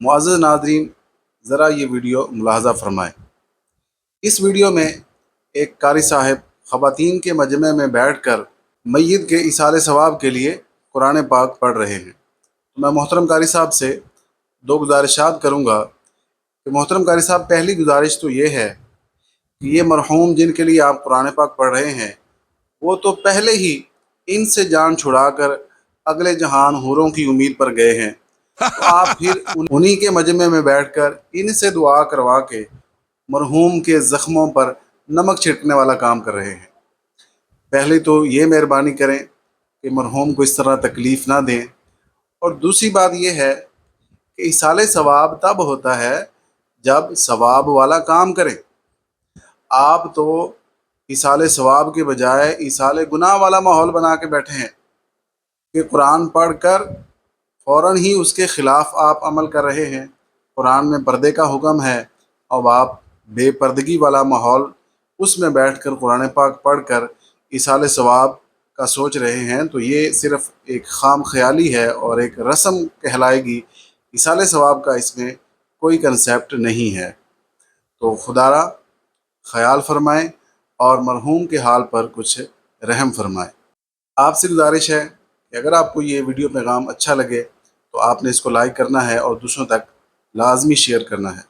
मुअज़्ज़ज़ नाज़रीन, ज़रा ये वीडियो मुलाहज़ा फ़रमाएँ। इस वीडियो में एक कारी साहब ख़वातीन के मजमे में बैठकर मय्यत के इसाले सवाब के लिए कुरान पाक पढ़ रहे हैं। तो मैं मोहतरम कारी साहब से दो गुजारिशात करूँगा कि मोहतरम कारी साहब, पहली गुजारिश तो ये है कि ये मरहूम जिनके लिए आप कुरान पाक पढ़ रहे हैं वो तो पहले ही इनसे जान छुड़ाकर अगले जहान हूरों की उम्मीद पर गए हैं, तो आप फिर उन्हीं के मजमे में बैठकर इनसे दुआ करवा के मरहूम के ज़ख्मों पर नमक छिड़कने वाला काम कर रहे हैं। पहले तो ये मेहरबानी करें कि मरहूम को इस तरह तकलीफ़ ना दें, और दूसरी बात यह है कि इसाले सवाब तब होता है जब सवाब वाला काम करें। आप तो इसाले सवाब के बजाय इसाले गुनाह वाला माहौल बना के बैठे हैं कि कुरान पढ़कर फ़ौरन ही उसके ख़िलाफ़ आप अमल कर रहे हैं। कुरान में पर्दे का हुक्म है और आप बेपर्दगी वाला माहौल उसमें बैठकर कुरान पाक पढ़कर इसाले सवाब का सोच रहे हैं, तो ये सिर्फ़ एक खाम ख्याली है और एक रस्म कहलाएगी। इसाले सवाब का इसमें कोई कंसेप्ट नहीं है। तो खुदारा ख्याल फरमाएं और मरहूम के हाल पर कुछ रहम फरमाएं। आपसे गुजारिश है कि अगर आपको ये वीडियो पैगाम अच्छा लगे तो आपने इसको लाइक करना है और दूसरों तक लाजमी शेयर करना है।